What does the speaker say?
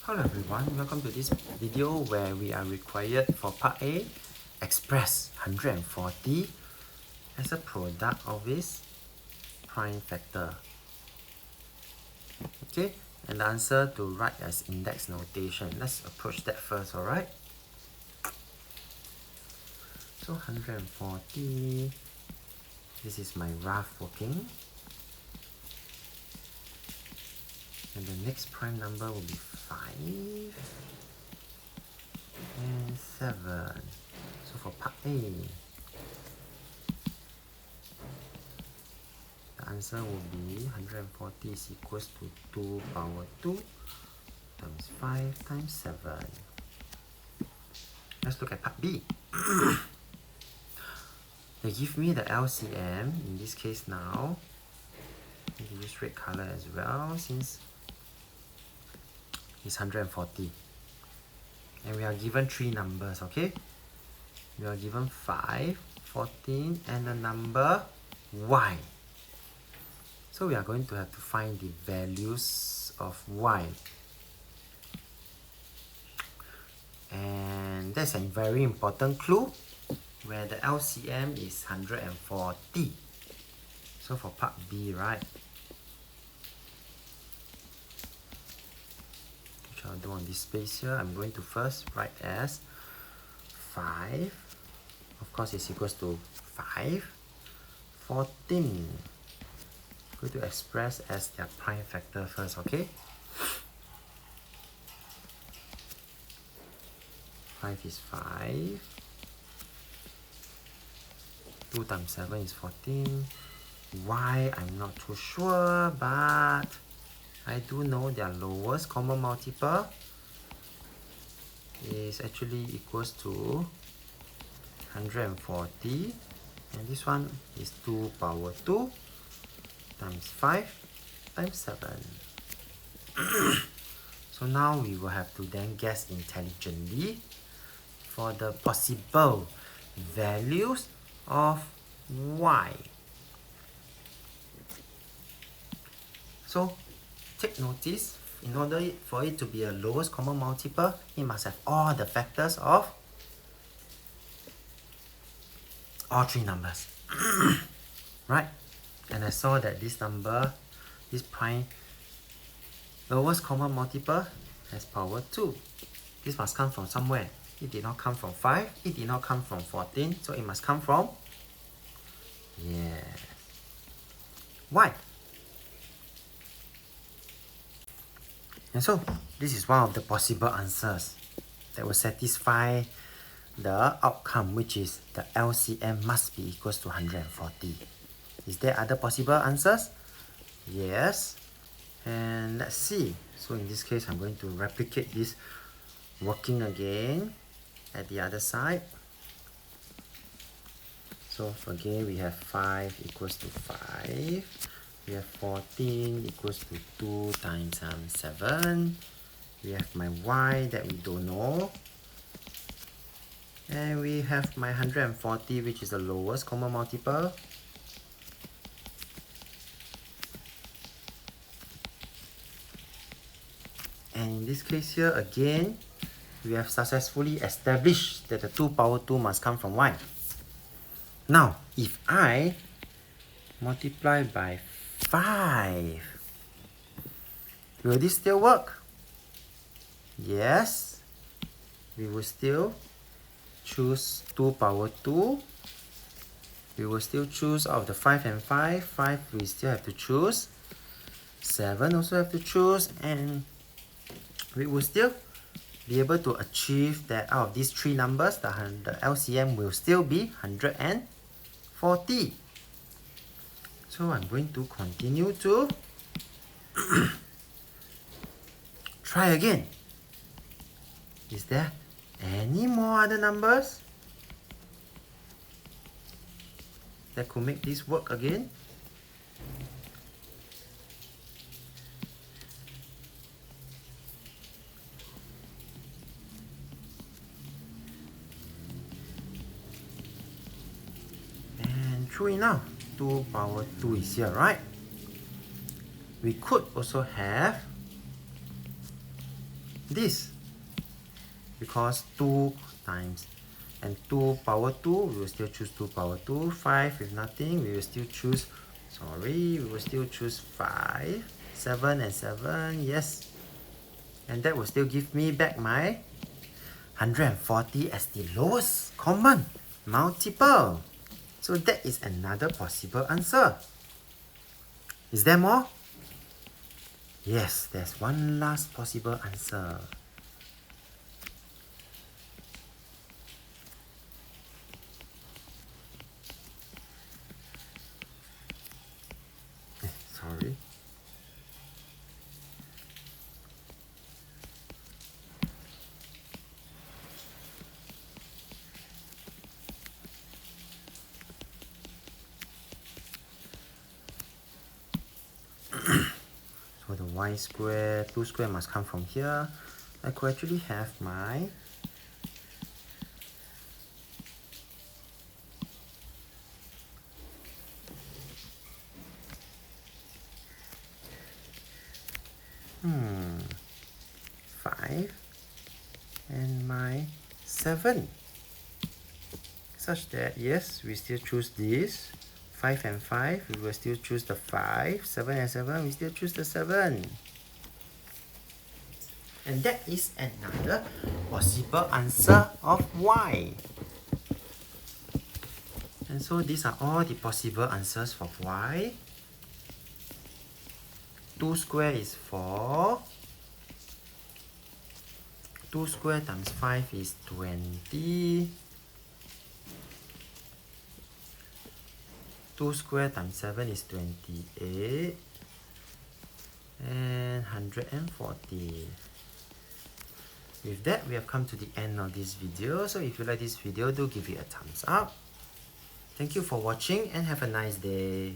Hello everyone, welcome to this video where we are required for part A, express 140 as a product of its prime factor. Okay, and the answer to write as index notation. Let's approach that first, alright? So 140, this is my rough working. And the next prime number will be 5 and 7. So for part A, the answer will be 140 is equals to 2 power 2 times 5 times 7. Let's look at part B. They give me the LCM, in this case now. I can use red color as well since it's 140. And we are given 3 numbers, okay? We are given 5, 14, and the number y. So we are going to have to find the values of y. And that's a very important clue where the LCM is 140. So for part B, right? Which I'll do on this space here. I'm going to first write as 5. Of course, it's equals to 5. 14. Going to express as their prime factor first, okay? 5 is 5. 2 times 7 is 14. Y, I'm not too sure, but I do know their lowest common multiple is actually equals to 140. And this one is 2 power 2 times 5 times 7. So now we will have to then guess intelligently for the possible values of y. So take notice, in order for it to be a lowest common multiple, it must have all the factors of all 3 numbers. Right? And I saw that this number, this prime lowest common multiple has power 2. This must come from somewhere. It did not come from 5, it did not come from 14, so it must come from, yes, y. And so, this is one of the possible answers that will satisfy the outcome, which is the LCM must be equals to 140. Is there other possible answers? Yes. And let's see. So in this case, I'm going to replicate this working again at the other side. So again, we have 5 equals to 5. We have 14 equals to 2 times 7. We have my y that we don't know. And we have my 140, which is the lowest common multiple. And in this case here, again, we have successfully established that the 2 power 2 must come from y. Now, if I multiply by 5, will this still work? Yes. We will still choose 2 power 2. We will still choose out of the 5 and 5. 5 we still have to choose. 7 also have to choose. And we will still be able to achieve that out of these 3 numbers, the LCM will still be 140. So I'm going to continue to try again. Is there any more other numbers that could make this work again? And true enough, 2 power 2 is here, right? We could also have this, because 2 times and 2 power 2, we will still choose 2 power 2. 5 with nothing, we will still choose, we will still choose 5. 7 and 7, yes. And that will still give me back my 140 as the lowest common multiple. So that is another possible answer. Is there more? Yes, there's one last possible answer. Sorry. So the y square, 2 square must come from here. I could actually have my 5 and my 7. Such that, yes, we still choose this. 5 and 5, we will still choose the 5. 7 and 7, we still choose the 7. And that is another possible answer of y. And so these are all the possible answers for y. 2 square is 4. 2 square times 5 is 20. 2 square times 7 is 28. And 140. With that, we have come to the end of this video. So if you like this video, do give it a thumbs up. Thank you for watching and have a nice day.